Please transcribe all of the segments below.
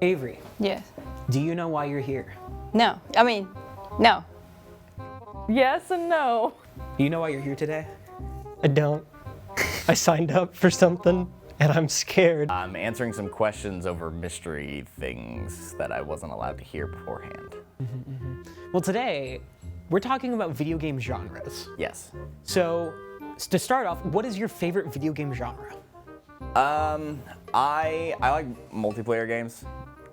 Avery, Yes. do you know why you're here? No. I mean, no. Yes and no. Do you know why you're here today? I don't. I signed up for something and I'm scared. I'm answering some questions over mystery things that I wasn't allowed to hear beforehand. Well, today, we're talking about video game genres. Yes. So, to start off, what is your favorite video game genre? I like multiplayer games,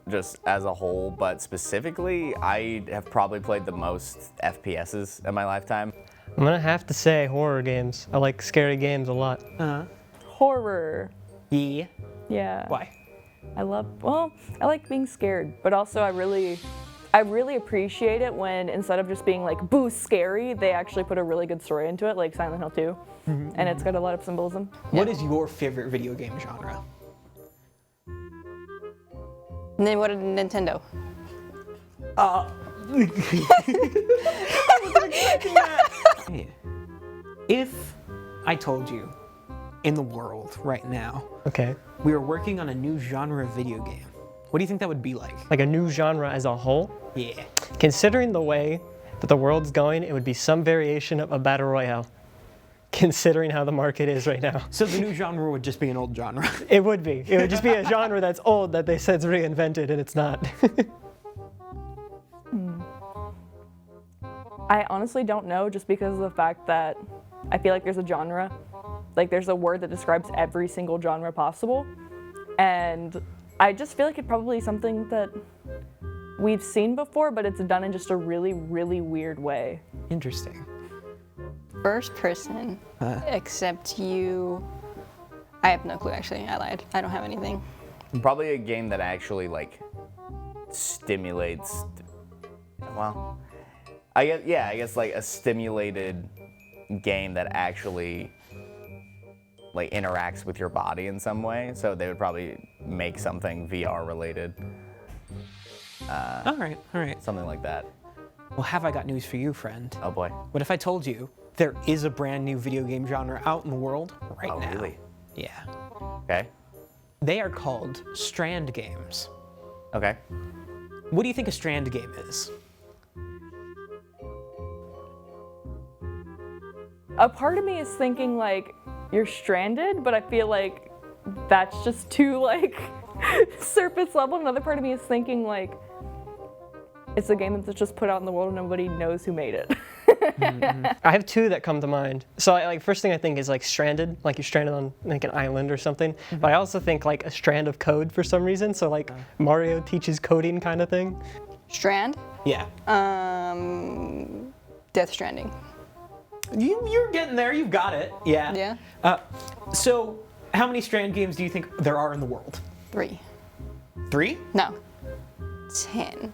just as a whole, but specifically, I have probably played the most FPSs in my lifetime. I'm gonna have to say horror games. I like scary games a lot. Horror. Yeah. Yeah. Why? I like being scared, but also I really appreciate it when instead of just being like, boo, scary, they actually put a really good story into it, like Silent Hill 2. And it's got a lot of symbolism. What is your favorite video game genre? And then what did Nintendo? Hey, if I told you in the world right now, Okay. we are working on a new genre of video game, what do you think that would be like? Like a new genre as a whole. Yeah. Considering the way that the world's going, it would be some variation of a battle royale. Considering how the market is right now. So the new genre would just be an old genre. It would be. It would just be a genre that's old that they said's reinvented and it's not. I honestly don't know, just because of the fact that I feel like there's a genre, like there's a word that describes every single genre possible. And I just feel like it's probably something that we've seen before, but it's done in just a really, really weird way. Interesting. First person. Except you. I have no clue, actually. I lied. I don't have anything. Probably a game that actually like stimulates. Well, I guess like a stimulated game that actually like interacts with your body in some way. So they would probably make something VR related. All right. Something like that. Well, have I got news for you, friend? Oh boy. What if I told you there is a brand new video game genre out in the world right now? Oh really? Yeah. Okay. They are called Strand games. Okay. What do you think a Strand game is? A part of me is thinking like you're stranded, but I feel like that's just too like surface level. Another part of me is thinking like it's a game that's just put out in the world and nobody knows who made it. I have two that come to mind. So like first thing I think is like stranded, like you're stranded on like an island or something. But I also think like a strand of code for some reason. So like Mario teaches coding kind of thing. Strand? Yeah. Death Stranding. You're getting there. You've got it. Yeah. Yeah? So, how many Strand games do you think there are in the world? 3. 3? No. 10.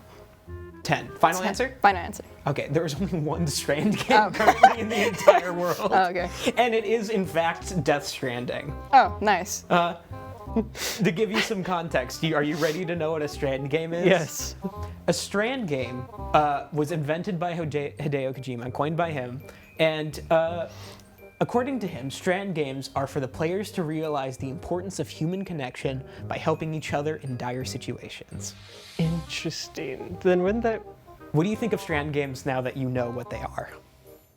10. Final 10. answer? Final answer. Okay, there is only one Strand game Oh. currently in the entire world. Oh, okay. And it is, in fact, Death Stranding. Oh, nice. To give you some context, are you ready to know what a Strand game is? Yes. A Strand game was invented by Hideo Kojima, coined by him, and according to him, Strand games are for the players to realize the importance of human connection by helping each other in dire situations. Interesting. Then wouldn't that... What do you think of Strand games now that you know what they are?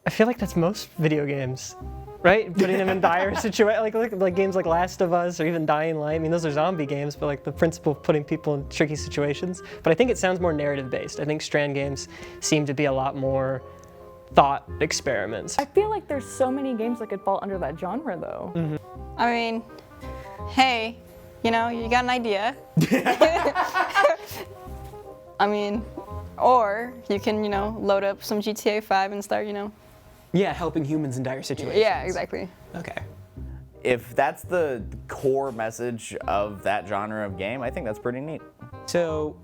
I feel like that's most video games, right? Putting them in dire situations, like games like Last of Us or even Dying Light. I mean, those are zombie games, but like the principle of putting people in tricky situations. But I think it sounds more narrative-based. I think Strand games seem to be a lot more thought experiments. I feel like there's so many games that could fall under that genre though. I mean, hey, you know, you got an idea. I mean, or you can, you know, load up some GTA 5 and start, you know. Yeah, helping humans in dire situations. Yeah, exactly. Okay. If that's the core message of that genre of game, I think that's pretty neat. So,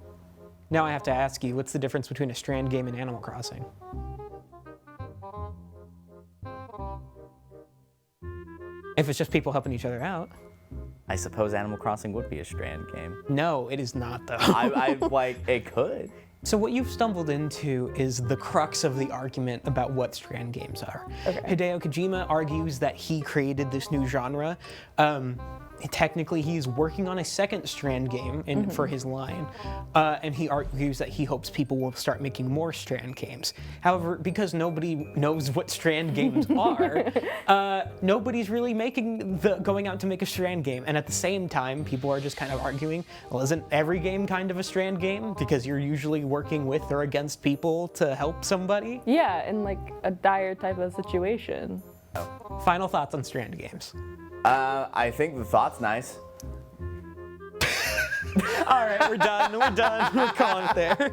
now I have to ask you, what's the difference between a Strand game and Animal Crossing? If it's just people helping each other out. I suppose Animal Crossing would be a Strand game. No, it is not, though. I like, it could. So what you've stumbled into is the crux of the argument about what Strand games are. Okay. Hideo Kojima argues that he created this new genre, technically he's working on a second Strand game for his line, and he argues that he hopes people will start making more Strand games. However, because nobody knows what Strand games are, nobody's really going out to make a Strand game. And at the same time, people are just kind of arguing, well, isn't every game kind of a Strand game? Because you're usually working with or against people to help somebody. Yeah, in like a dire type of situation. Final thoughts on Strand games. I think the thought's nice. All right, we're done. We're calling it there.